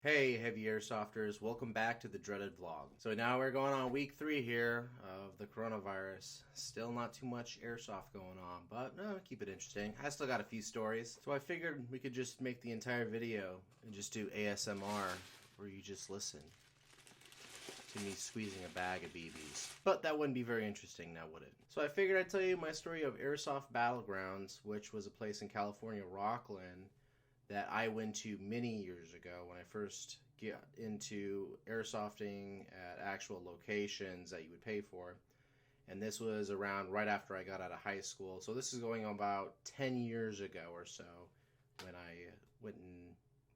Hey, heavy airsofters, welcome back to the Dreaded vlog. So now we're going on week 3 here of the coronavirus. Still not too much airsoft going on, but no, keep it interesting. I still got a few stories, so I figured we could just make the entire video and just do ASMR, where you just listen to me squeezing a bag of BBs. But that wouldn't be very interesting now, would it? So I figured I'd tell you my story of Airsoft Battlegrounds, which was a place in California, Rocklin, that I went to many years ago when I first got into airsofting at actual locations that you would pay for. And this was around right after I got out of high school. So this is going on about 10 years ago or so when I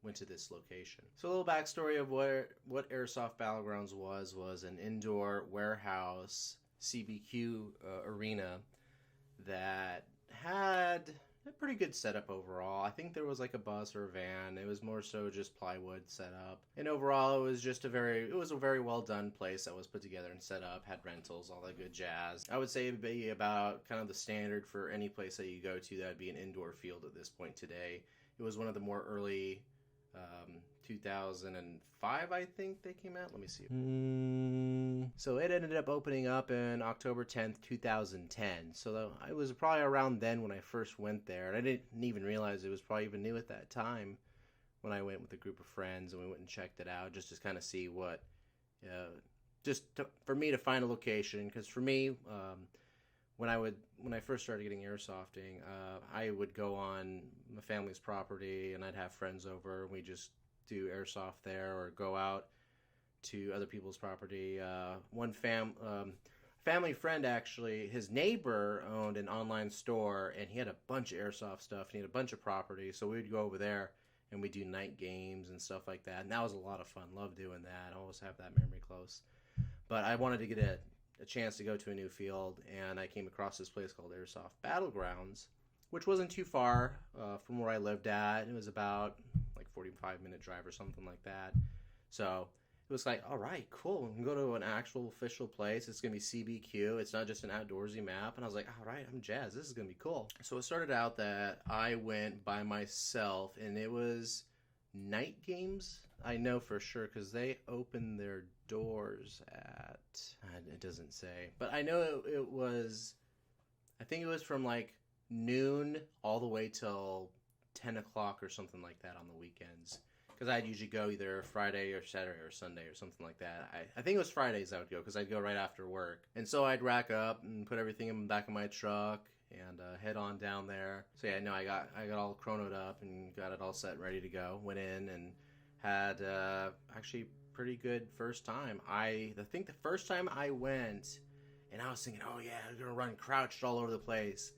went to this location. So a little backstory of what Airsoft Battlegrounds was an indoor warehouse CBQ arena that had a pretty good setup overall. I think there was like a bus or a van. It was more so just plywood set up. And overall, it was a very well done place that was put together and set up, had rentals, all that good jazz. I would say it'd be about kind of the standard for any place that you go to that would be an indoor field at this point today. It was one of the more early 2005, I think they came out. Let me see. So it ended up opening up in October 10th, 2010. So it was probably around then when I first went there. And I didn't even realize it was probably even new at that time when I went with a group of friends and we went and checked it out just to kind of see what, for me to find a location. Because for me, when I first started getting airsofting, I would go on my family's property and I'd have friends over and we just do airsoft there or go out to other people's property. One family friend, actually, his neighbor owned an online store and he had a bunch of airsoft stuff and he had a bunch of property, so we would go over there and we'd do night games and stuff like that, and that was a lot of fun. Love doing that. I always have that memory close. But I wanted to get a chance to go to a new field, and I came across this place called Airsoft Battlegrounds, which wasn't too far from where I lived at. It was about like 45-minute drive or something like that. So it was like, all right, cool. We can go to an actual official place. It's going to be CBQ. It's not just an outdoorsy map. And I was like, all right, I'm jazzed. This is going to be cool. So it started out that I went by myself, and it was night games. I know for sure because they opened their doors at, it doesn't say, but I know it was, I think it was from like noon all the way till 10 o'clock or something like that on the weekends. Because I'd usually go either Friday or Saturday or Sunday or something like that. I think it was Fridays I would go because I'd go right after work. And so I'd rack up and put everything in the back of my truck and head on down there. So yeah, no, I got all chronoed up and got it all set and ready to go. Went in and had actually pretty good first time. I think the first time I went, and I was thinking, oh yeah, I'm going to run crouched all over the place.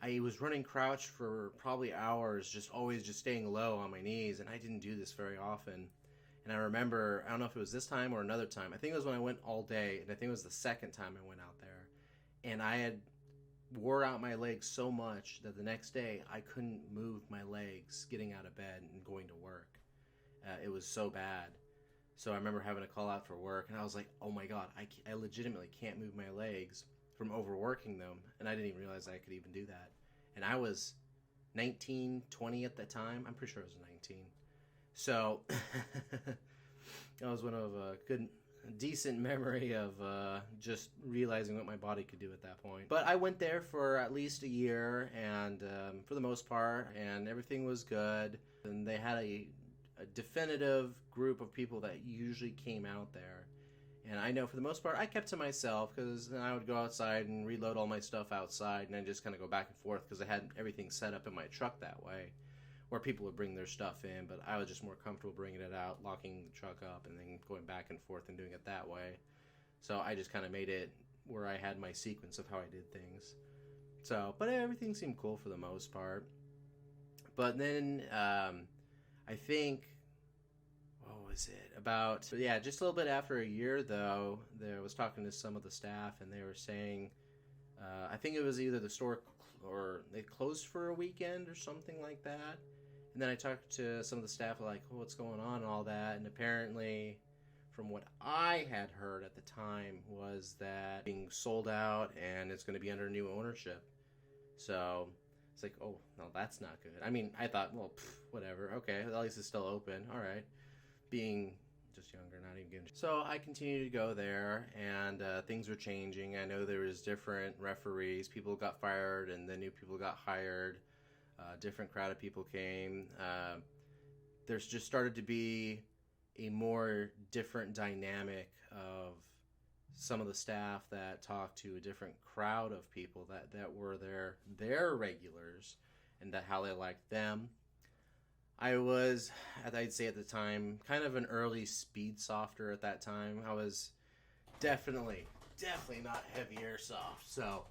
I was running crouched for probably hours, always staying low on my knees, and I didn't do this very often. And I remember, I don't know if it was this time or another time, I think it was when I went all day, and I think it was the second time I went out there. And I had wore out my legs so much that the next day I couldn't move my legs getting out of bed and going to work. It was so bad. So I remember having to call out for work, and I was like, oh my god, I legitimately can't move my legs from overworking them, and I didn't even realize I could even do that. And I was 19, 20 at that time. I'm pretty sure I was 19. So that was one of a decent memory of just realizing what my body could do at that point. But I went there for at least a year, and for the most part, and everything was good. And they had a definitive group of people that usually came out there. And I know for the most part, I kept to myself because then I would go outside and reload all my stuff outside and then just kind of go back and forth because I had everything set up in my truck that way where people would bring their stuff in, but I was just more comfortable bringing it out, locking the truck up, and then going back and forth and doing it that way. So I just kind of made it where I had my sequence of how I did things. So, but everything seemed cool for the most part. But then I think, what was it? Just a little bit after a year, though, I was talking to some of the staff, and they were saying, I think it was either the store or they closed for a weekend or something like that. And then I talked to some of the staff, like, oh, what's going on and all that. And apparently, from what I had heard at the time, was that being sold out and it's going to be under new ownership. So it's like, oh, no, that's not good. I mean, I thought, well, whatever. Okay, at least it's still open. All right. being just younger, not even getting. So I continued to go there, and things were changing. I know there was different referees. People got fired, and then new people got hired. Different crowd of people came. There's just started to be a more different dynamic of some of the staff that talked to a different crowd of people that were their regulars, and that how they liked them. I was, I'd say at the time, kind of an early speed softer at that time. I was definitely not heavy airsoft, so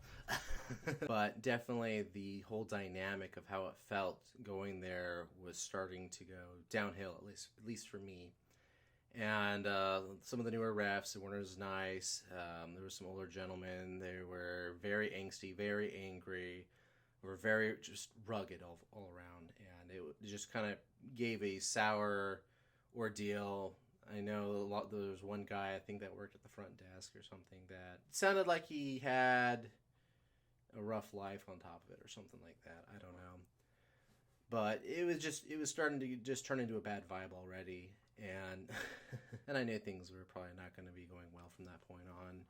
but definitely the whole dynamic of how it felt going there was starting to go downhill, at least for me. And some of the newer refs, they weren't as nice. There were some older gentlemen. They were very angsty, very angry, were very just rugged all around. And it just kind of gave a sour ordeal. I know there was one guy, I think, that worked at the front desk or something, that sounded like he had a rough life on top of it or something like that. I don't know. But it was starting to just turn into a bad vibe already. And and I knew things were probably not going to be going well from that point on.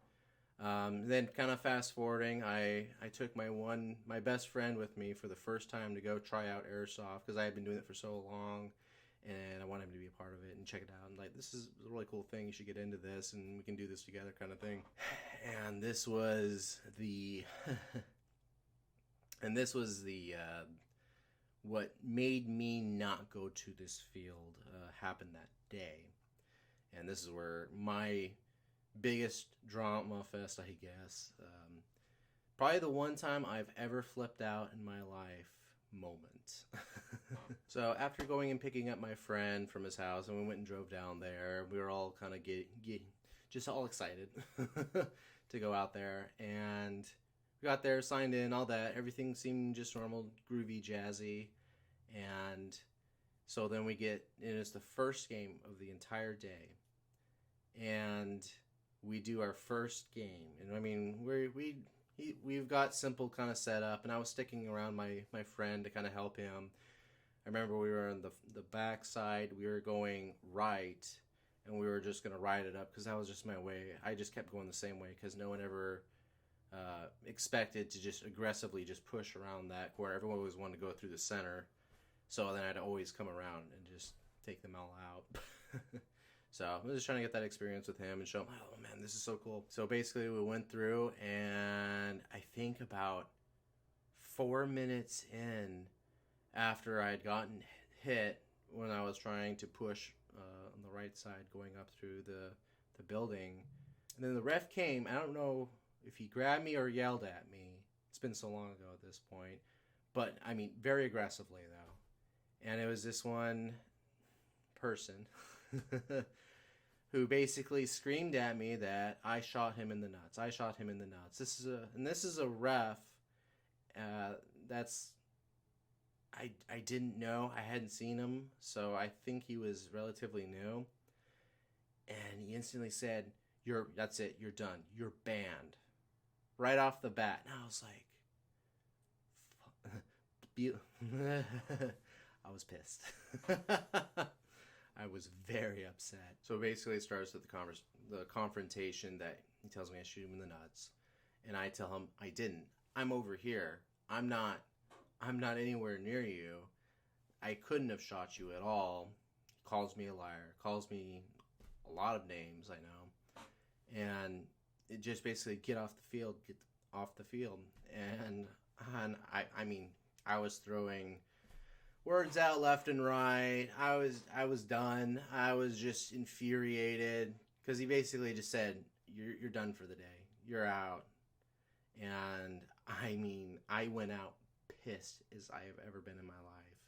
Then kind of fast forwarding, I took my best friend with me for the first time to go try out airsoft, because I had been doing it for so long, and I wanted him to be a part of it and check it out. And like, this is a really cool thing. You should get into this, and we can do this together, kind of thing. And this was the what made me not go to this field happened that day. And this is where my biggest drama fest, I guess, probably the one time I've ever flipped out in my life moment. So after going and picking up my friend from his house, and we went and drove down there, we were all kind of just all excited to go out there. And we got there, signed in, all that. Everything seemed just normal, groovy, jazzy. And so then and it's the first game of the entire day. And we do our first game. And I mean, we've got simple kind of setup, and I was sticking around my friend to kind of help him. I remember we were on the back side. We were going right, and we were just going to ride it up, because that was just my way. I just kept going the same way, because no one ever expected to just aggressively just push around that corner. Everyone always wanted to go through the center. So then I'd always come around and just take them all out. So I was just trying to get that experience with him and show him, oh man, this is so cool. So basically we went through, and I think about 4 minutes in, after I had gotten hit when I was trying to push on the right side going up through the building. And then the ref came. I don't know if he grabbed me or yelled at me. It's been so long ago at this point. But, I mean, very aggressively, though. And it was this one person who basically screamed at me that I shot him in the nuts. I shot him in the nuts. This is a ref that's... I didn't know. I hadn't seen him, so I think he was relatively new. And he instantly said, that's it, you're done. You're banned. Right off the bat. And I was like... I was pissed. I was very upset. So basically it starts with the confrontation that he tells me I shoot him in the nuts. And I tell him I didn't. I'm over here. I'm not anywhere near you. I couldn't have shot you at all. He calls me a liar. Calls me a lot of names, I know. And it just basically get off the field. And I mean, I was throwing words out left and right. I was done. I was just infuriated, because he basically just said, you're done for the day. You're out. And I mean, I went out pissed as I have ever been in my life,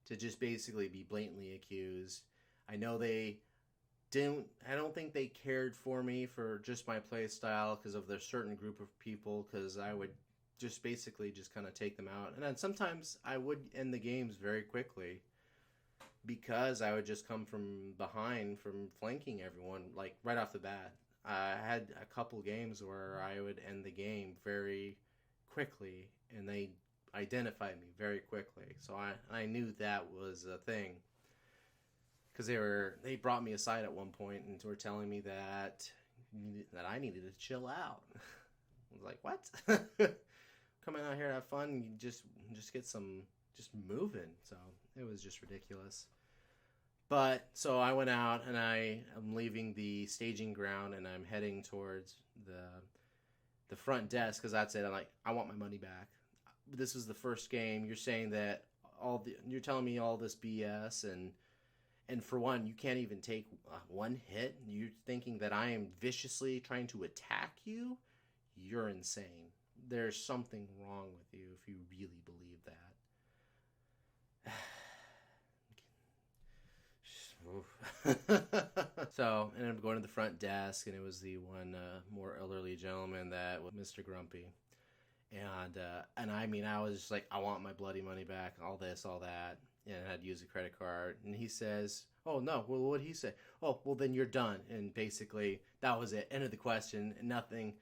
to just basically be blatantly accused. I know I don't think they cared for me for just my play style, because of their certain group of people, because I would just basically just kind of take them out. And then sometimes I would end the games very quickly, because I would just come from behind, from flanking everyone, like right off the bat. I had a couple games where I would end the game very quickly, and they identified me very quickly. So I knew that was a thing. because they brought me aside at one point and were telling me that I needed to chill out. I was like, what? Coming out here to have fun, you just get some, just moving. So it was just ridiculous. But so I went out and I'm leaving the staging ground and I'm heading towards the front desk because that's it. I'm like, I want my money back. This was the first game. You're saying that you're telling me all this BS and for one, you can't even take one hit. You're thinking that I am viciously trying to attack you. You're insane. There's something wrong with you if you really believe that. So I ended up going to the front desk, and it was the one more elderly gentleman that was Mr. Grumpy. And I mean, I was just like, I want my bloody money back, all this, all that. And I had to use a credit card. And he says, oh, no. Well, what did he say? Oh, well, then you're done. And basically, that was it. End of the question. Nothing.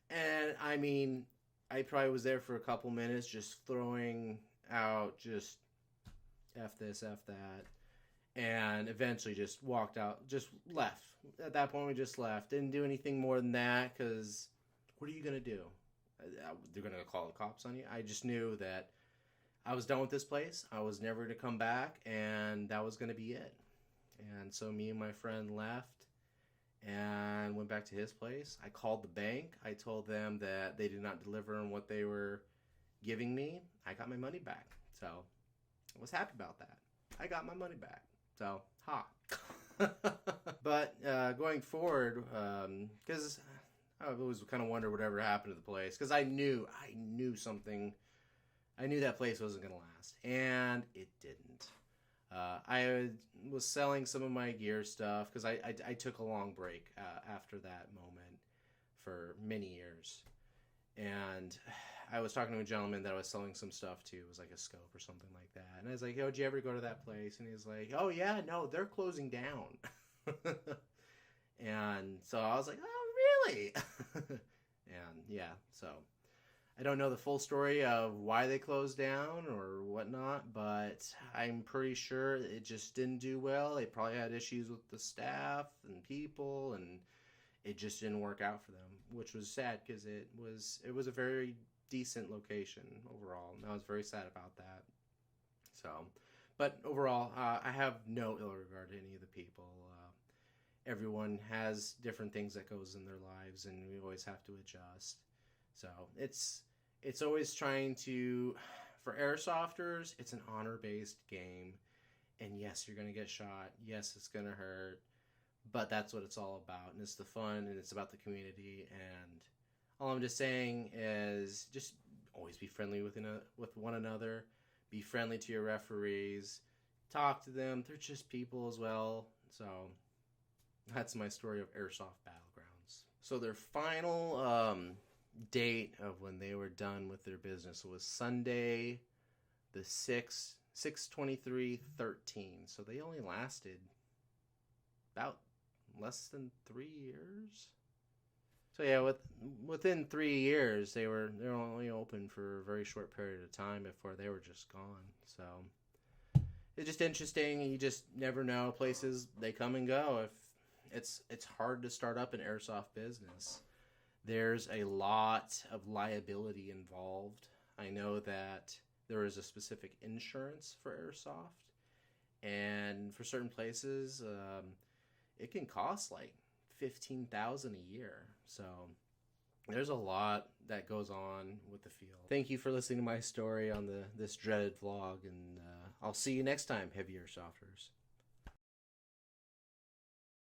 And I mean, I probably was there for a couple minutes just throwing out just F this, F that. And eventually just walked out, just left. At that point, we just left. Didn't do anything more than that because what are you going to do? They're going to call the cops on you. I just knew that I was done with this place. I was never to come back, and that was going to be it. And so me and my friend left and went back to his place. I called the bank. I told them that they did not deliver on what they were giving me. I got my money back. So I was happy about that. I got my money back. So, ha. But going forward, because I always kind of wonder whatever happened to the place. Because I knew something. I knew that place wasn't going to last. And it didn't. I was selling some of my gear stuff because I took a long break after that moment for many years. And I was talking to a gentleman that I was selling some stuff to. It was like a scope or something like that. And I was like, yo, did you ever go to that place? And he was like, oh, yeah, no, they're closing down. And so I was like, oh, really? And yeah, so I don't know the full story of why they closed down or whatnot, but I'm pretty sure it just didn't do well. They probably had issues with the staff and people, and it just didn't work out for them, which was sad because it was a very decent location overall, and I was very sad about that. So, but overall, I have no ill regard to any of the people. Everyone has different things that goes in their lives, and we always have to adjust. So it's always trying to, for airsofters, it's an honor-based game. And yes, you're going to get shot. Yes, it's going to hurt. But that's what it's all about. And it's the fun, and it's about the community. And all I'm just saying is just always be friendly with one another. Be friendly to your referees. Talk to them. They're just people as well. So that's my story of Airsoft Battlegrounds. So their final date of when they were done with their business was Sunday the 6/23/13. So they only lasted about less than 3 years. So yeah, within 3 years they were only open for a very short period of time before they were just gone. So it's just interesting. You just never know. Places, they come and go. If it's hard to start up an airsoft business. There's a lot of liability involved. I know that there is a specific insurance for airsoft, and for certain places, it can cost like $15,000 a year. So there's a lot that goes on with the field. Thank you for listening to my story on this dreaded vlog, and I'll see you next time, heavy airsofters.